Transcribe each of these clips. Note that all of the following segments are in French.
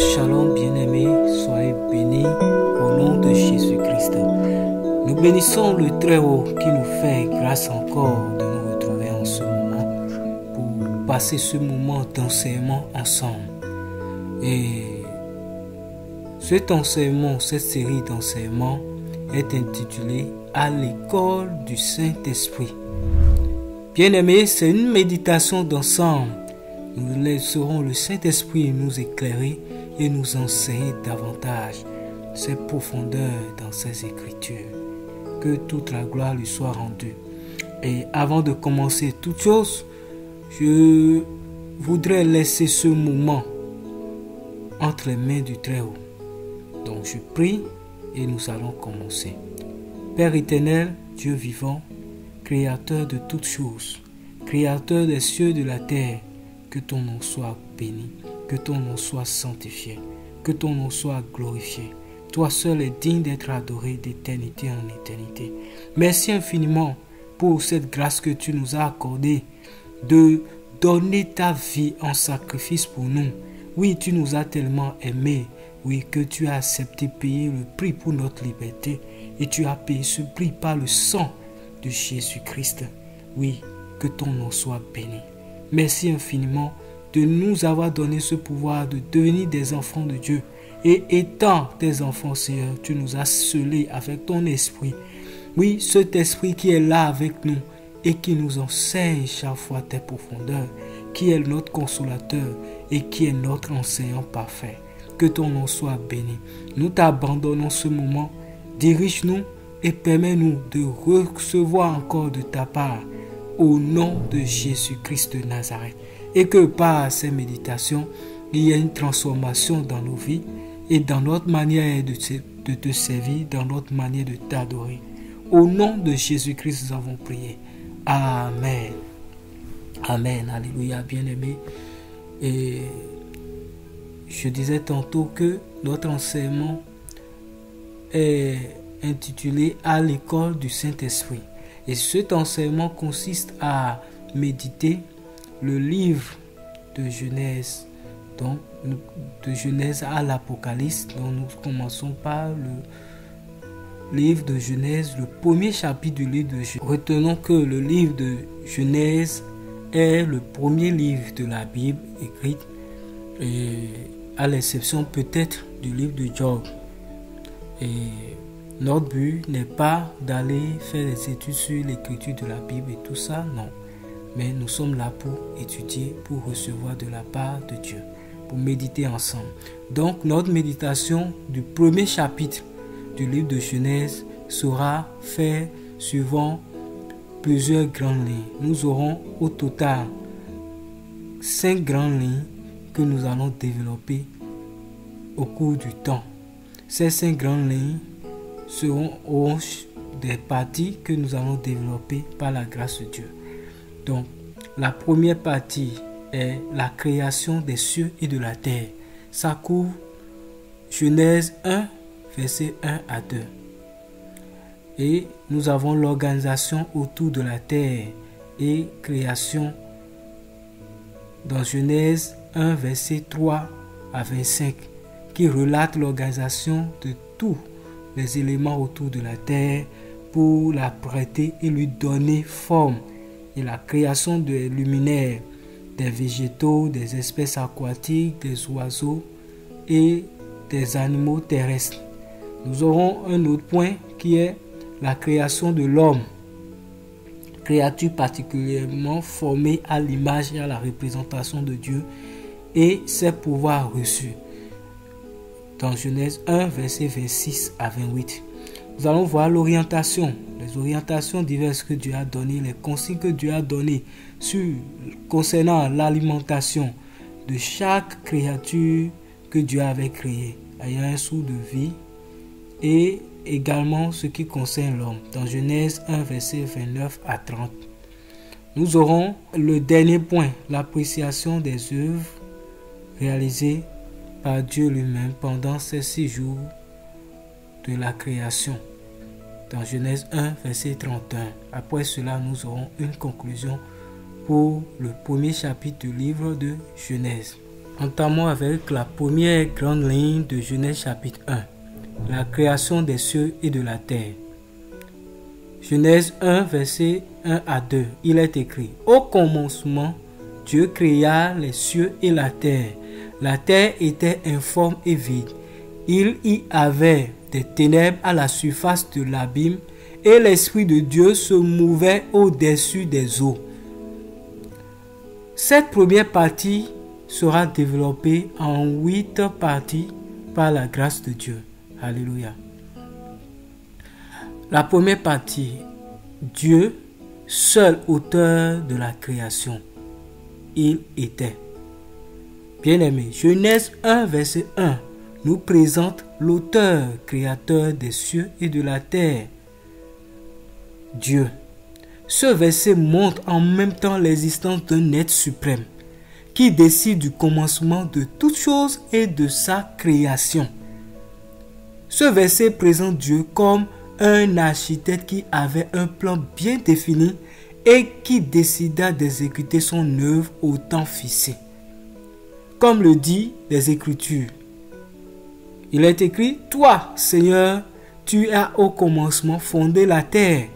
Shalom bien-aimés, soyez bénis au nom de Jésus-Christ. Nous bénissons le Très-Haut qui nous fait grâce encore de nous retrouver en ce moment pour passer ce moment d'enseignement ensemble. Et cet enseignement, cette série d'enseignements est intitulée « À l'école du Saint-Esprit ». Bien-aimés, c'est une méditation d'ensemble. Nous laisserons le Saint-Esprit nous éclairer et nous enseigner davantage ses profondeurs dans ses Écritures. Que toute la gloire lui soit rendue. Et avant de commencer toute chose, je voudrais laisser ce moment entre les mains du Très-Haut. Donc je prie et nous allons commencer. Père éternel, Dieu vivant, Créateur de toutes choses, Créateur des cieux et de la terre, que ton nom soit béni, que ton nom soit sanctifié, que ton nom soit glorifié. Toi seul es digne d'être adoré d'éternité en éternité. Merci infiniment pour cette grâce que tu nous as accordée de donner ta vie en sacrifice pour nous. Oui, tu nous as tellement aimés, oui, que tu as accepté payer le prix pour notre liberté et tu as payé ce prix par le sang de Jésus-Christ. Oui, que ton nom soit béni. Merci infiniment de nous avoir donné ce pouvoir de devenir des enfants de Dieu. Et étant tes enfants, Seigneur, tu nous as scellés avec ton esprit. Oui, cet esprit qui est là avec nous et qui nous enseigne chaque fois tes profondeurs, qui est notre consolateur et qui est notre enseignant parfait. Que ton nom soit béni. Nous t'abandonnons ce moment. Dirige-nous et permets-nous de recevoir encore de ta part au nom de Jésus-Christ de Nazareth. Et que par ces méditations, il y ait une transformation dans nos vies et dans notre manière de te servir, dans notre manière de t'adorer. Au nom de Jésus-Christ, nous avons prié. Amen. Amen. Alléluia, bien-aimés. Et je disais tantôt que notre enseignement est intitulé « À l'école du Saint-Esprit ». Et cet enseignement consiste à méditer le livre de Genèse, donc de Genèse à l'Apocalypse. Donc nous commençons par le livre de Genèse, le premier chapitre du livre de Genèse. Retenons que le livre de Genèse est le premier livre de la Bible écrite, et à l'exception peut-être du livre de Job. Et notre but n'est pas d'aller faire des études sur l'écriture de la Bible et tout ça, non. Mais nous sommes là pour étudier, pour recevoir de la part de Dieu, pour méditer ensemble. Donc notre méditation du premier chapitre du livre de Genèse sera faite suivant plusieurs grandes lignes. Nous aurons au total 5 grandes lignes que nous allons développer au cours du temps. Ces 5 grandes lignes seront des parties que nous allons développer par la grâce de Dieu. Donc, la première partie est la création des cieux et de la terre. Ça couvre Genèse 1, versets 1 à 2. Et nous avons l'organisation autour de la terre et création dans Genèse 1, verset 3 à 25, qui relate l'organisation de tous les éléments autour de la terre pour la prêter et lui donner forme, et la création des luminaires, des végétaux, des espèces aquatiques, des oiseaux et des animaux terrestres. Nous aurons un autre point qui est la création de l'homme, créature particulièrement formée à l'image et à la représentation de Dieu et ses pouvoirs reçus. Dans Genèse 1, verset 26 à 28. Nous allons voir l'orientation, les orientations diverses que Dieu a données, les consignes que Dieu a données concernant l'alimentation de chaque créature que Dieu avait créée, ayant un souffle de vie, et également ce qui concerne l'homme. Dans Genèse 1, verset 29 à 30. Nous aurons le dernier point, l'appréciation des œuvres réalisées par Dieu lui-même pendant ces 6 jours de la création. Dans Genèse 1, verset 31. Après cela, nous aurons une conclusion pour le premier chapitre du livre de Genèse. Entamons avec la première grande ligne de Genèse chapitre 1, la création des cieux et de la terre. Genèse 1, versets 1 à 2, il est écrit: Au commencement, Dieu créa les cieux et la terre. La terre était informe et vide. Il y avait des ténèbres à la surface de l'abîme, et l'Esprit de Dieu se mouvait au-dessus des eaux. Cette première partie sera développée en 8 parties par la grâce de Dieu. Alléluia. La première partie, Dieu, seul auteur de la création, il était. Bien-aimé, Genèse 1, verset 1 nous présente l'auteur, créateur des cieux et de la terre, Dieu. Ce verset montre en même temps l'existence d'un être suprême qui décide du commencement de toutes choses et de sa création. Ce verset présente Dieu comme un architecte qui avait un plan bien défini et qui décida d'exécuter son œuvre au temps fixé. Comme le dit les Écritures, il est écrit: Toi, Seigneur, tu as au commencement fondé la terre,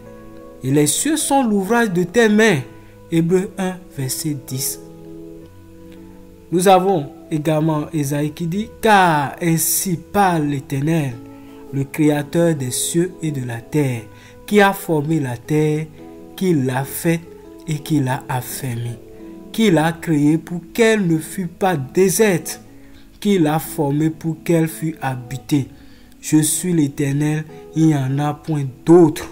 et les cieux sont l'ouvrage de tes mains. Hébreux 1, verset 10. Nous avons également Ésaïe qui dit: Car ainsi parle l'Éternel, le Créateur des cieux et de la terre, qui a formé la terre, qui l'a faite et qui l'a affermie, qui l'a créée pour qu'elle ne fût pas déserte, qui l'a formée pour qu'elle fût habitée. Je suis l'Éternel, il n'y en a point d'autre.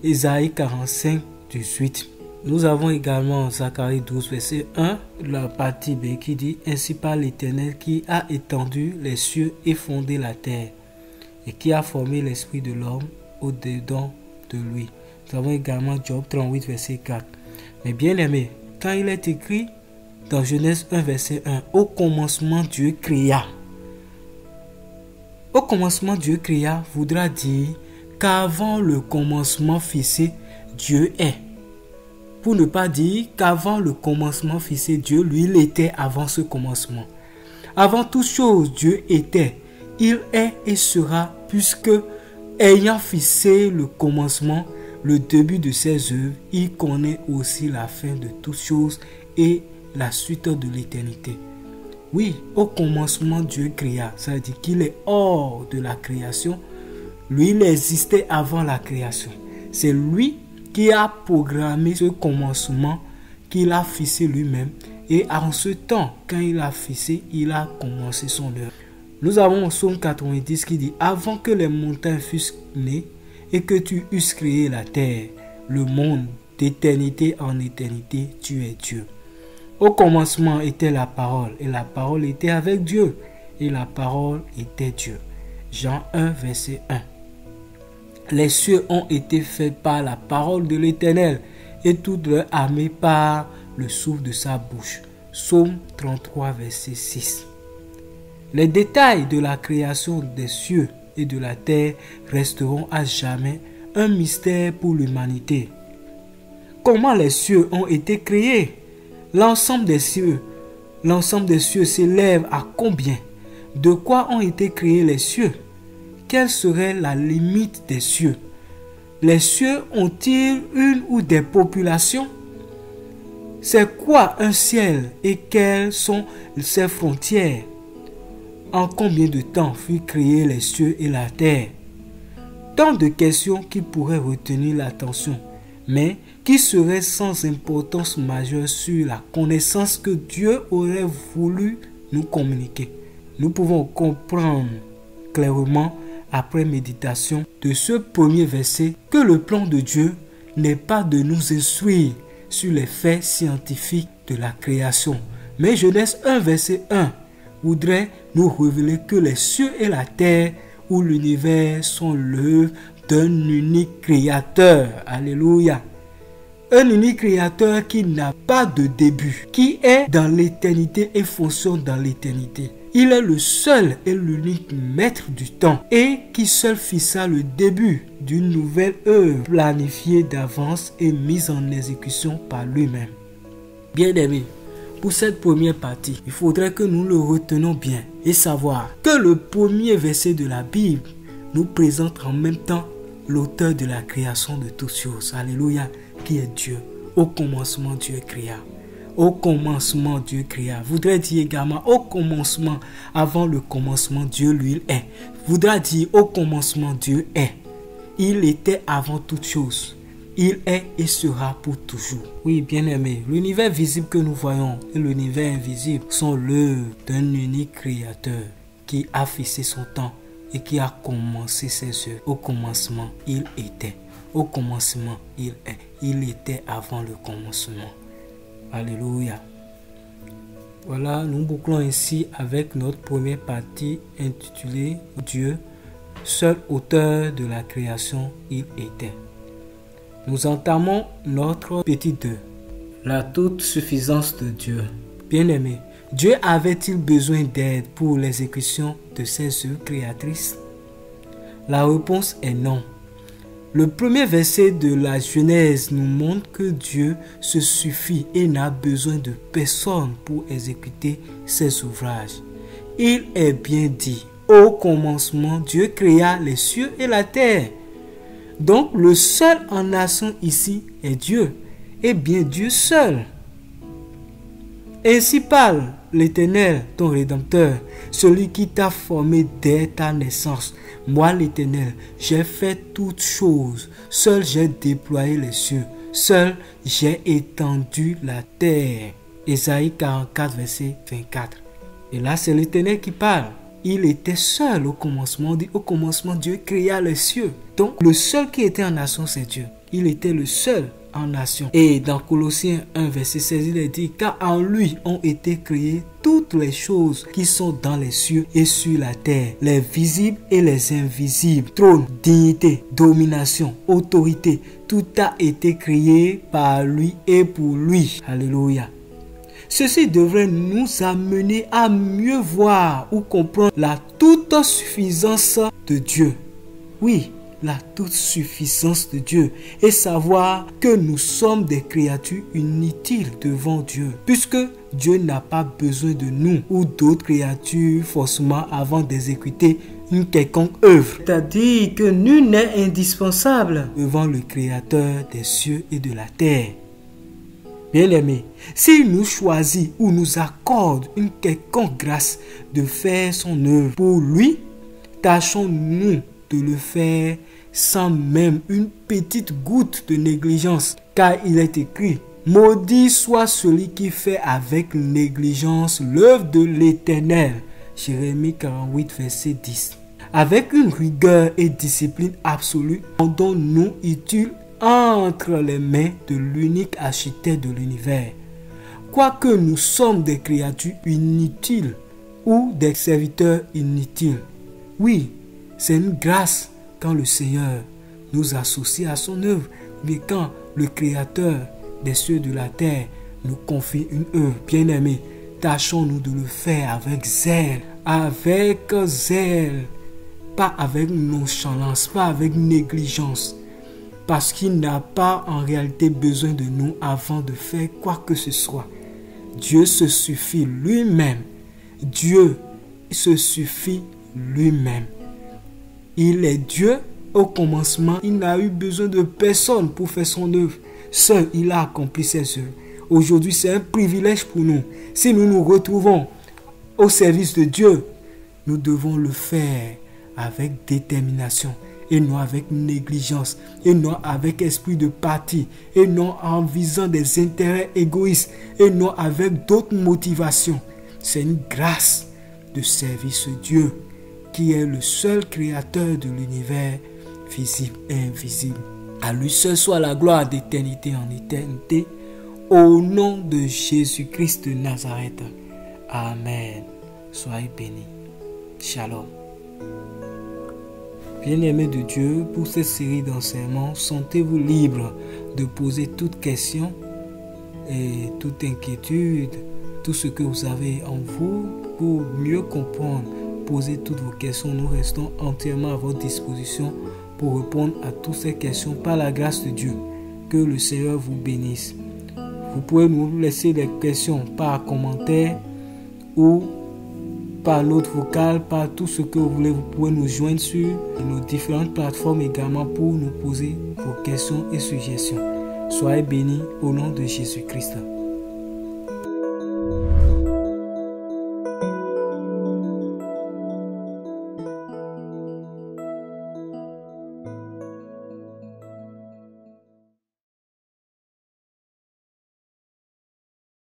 Ésaïe 45, 18. Nous avons également Zacharie 12, verset 1, la partie B qui dit: Ainsi parle l'Éternel qui a étendu les cieux et fondé la terre, et qui a formé l'esprit de l'homme au-dedans de lui. Nous avons également Job 38, verset 4. Mais bien aimé, quand il est écrit dans Genèse 1, verset 1, au commencement Dieu créa. Au commencement Dieu créa voudra dire qu'avant le commencement fixé, Dieu est. Pour ne pas dire qu'avant le commencement fixé, Dieu, lui, il était avant ce commencement. Avant toute chose, Dieu était. Il est et sera, puisque, ayant fixé le commencement, le début de ses œuvres, il connaît aussi la fin de toutes choses et la suite de l'éternité. Oui, au commencement, Dieu créa. Ça veut dire qu'il est hors de la création. Lui, il existait avant la création. C'est lui qui a programmé ce commencement, qu'il a fixé lui-même. Et en ce temps, quand il a fixé, il a commencé son œuvre. Nous avons au psaume 90 qui dit: Avant que les montagnes fussent nées et que tu eusses créé la terre, le monde, d'éternité en éternité, tu es Dieu. Au commencement était la parole, et la parole était avec Dieu, et la parole était Dieu. Jean 1, verset 1. Les cieux ont été faits par la parole de l'Éternel, et toute leur armée par le souffle de sa bouche. Psaume 33, verset 6. Les détails de la création des cieux et de la terre resteront à jamais un mystère pour l'humanité. Comment les cieux ont été créés? L'ensemble des cieux s'élève à combien? De quoi ont été créés les cieux? Quelle serait la limite des cieux? Les cieux ont-ils une ou des populations? C'est quoi un ciel et quelles sont ses frontières? En combien de temps furent créés les cieux et la terre? Tant de questions qui pourraient retenir l'attention, mais qui seraient sans importance majeure sur la connaissance que Dieu aurait voulu nous communiquer. Nous pouvons comprendre clairement, après méditation de ce premier verset, que le plan de Dieu n'est pas de nous instruire sur les faits scientifiques de la création. Mais Genèse 1, verset 1 voudrait nous révéler que les cieux et la terre ou l'univers sont l'œuvre d'un unique créateur. Alléluia. Un unique créateur qui n'a pas de début, qui est dans l'éternité et fonctionne dans l'éternité. Il est le seul et l'unique maître du temps et qui seul fixa le début d'une nouvelle œuvre planifiée d'avance et mise en exécution par lui-même. Bien-aimé, pour cette première partie, il faudrait que nous le retenions bien et savoir que le premier verset de la Bible nous présente en même temps l'auteur de la création de toutes choses. Alléluia, qui est Dieu. Au commencement, Dieu créa. Au commencement, Dieu créa. Voudrait dire également, au commencement, avant le commencement, Dieu lui est. Voudra dire, au commencement, Dieu est. Il était avant toute chose. Il est et sera pour toujours. Oui, bien-aimé, l'univers visible que nous voyons et l'univers invisible sont l'œuvre d'un unique créateur qui a fixé son temps et qui a commencé ses œuvres. Au commencement, il était. Au commencement, il est. Il était avant le commencement. Alléluia. Voilà, nous bouclons ainsi avec notre première partie intitulée Dieu, seul auteur de la création, il était. Nous entamons notre petit 2. La toute suffisance de Dieu. Bien-aimé, Dieu avait-il besoin d'aide pour l'exécution de ses œuvres créatrices? La réponse est non. Le premier verset de la Genèse nous montre que Dieu se suffit et n'a besoin de personne pour exécuter ses ouvrages. Il est bien dit, au commencement, Dieu créa les cieux et la terre. Donc le seul en nation ici est Dieu, et bien Dieu seul. Ainsi parle l'Éternel, ton Rédempteur, celui qui t'a formé dès ta naissance. Moi l'Éternel, j'ai fait toutes choses, seul j'ai déployé les cieux, seul j'ai étendu la terre. Ésaïe 44, verset 24. Et là c'est l'Éternel qui parle. Il était seul au commencement. On dit au commencement Dieu créa les cieux. Donc le seul qui était en nation c'est Dieu. Il était le seul en nation. Et dans Colossiens 1 verset 16 il est dit car en lui ont été créées toutes les choses qui sont dans les cieux et sur la terre, les visibles et les invisibles, trône, dignité, domination, autorité, tout a été créé par lui et pour lui. Alléluia. Ceci devrait nous amener à mieux voir ou comprendre la toute suffisance de Dieu. Oui, la toute suffisance de Dieu. Et savoir que nous sommes des créatures inutiles devant Dieu. Puisque Dieu n'a pas besoin de nous ou d'autres créatures forcément avant d'exécuter une quelconque œuvre. C'est-à-dire que nul n'est indispensable devant le Créateur des cieux et de la terre. Bien-aimé, s'il nous choisit ou nous accorde une quelconque grâce de faire son œuvre pour lui, tâchons-nous de le faire sans même une petite goutte de négligence. Car il est écrit, maudit soit celui qui fait avec négligence l'œuvre de l'Éternel. Jérémie 48, verset 10. Avec une rigueur et discipline absolue, rendons-nous utiles entre les mains de l'unique architecte de l'univers. Quoique nous sommes des créatures inutiles ou des serviteurs inutiles. Oui, c'est une grâce quand le Seigneur nous associe à son œuvre, mais quand le Créateur des cieux et de la terre nous confie une œuvre. Bien-aimés, tâchons-nous de le faire avec zèle, pas avec nonchalance, pas avec négligence. Parce qu'il n'a pas en réalité besoin de nous avant de faire quoi que ce soit. Dieu se suffit lui-même. Dieu se suffit lui-même. Il est Dieu au commencement. Il n'a eu besoin de personne pour faire son œuvre. Seul, il a accompli ses œuvres. Aujourd'hui, c'est un privilège pour nous. Si nous nous retrouvons au service de Dieu, nous devons le faire avec détermination. Et non avec négligence, et non avec esprit de parti, et non en visant des intérêts égoïstes, et non avec d'autres motivations. C'est une grâce de servir ce Dieu qui est le seul créateur de l'univers visible et invisible. À lui seul soit la gloire d'éternité en éternité, au nom de Jésus-Christ de Nazareth. Amen. Soyez bénis. Shalom. Bien-aimés de Dieu, pour cette série d'enseignements, sentez-vous libre de poser toute question et toute inquiétude, tout ce que vous avez en vous pour mieux comprendre. Posez toutes vos questions, nous restons entièrement à votre disposition pour répondre à toutes ces questions par la grâce de Dieu. Que le Seigneur vous bénisse. Vous pouvez nous laisser des questions par commentaire ou par note vocale, par tout ce que vous voulez. Vous pouvez nous joindre sur nos différentes plateformes également pour nous poser vos questions et suggestions. Soyez bénis au nom de Jésus-Christ.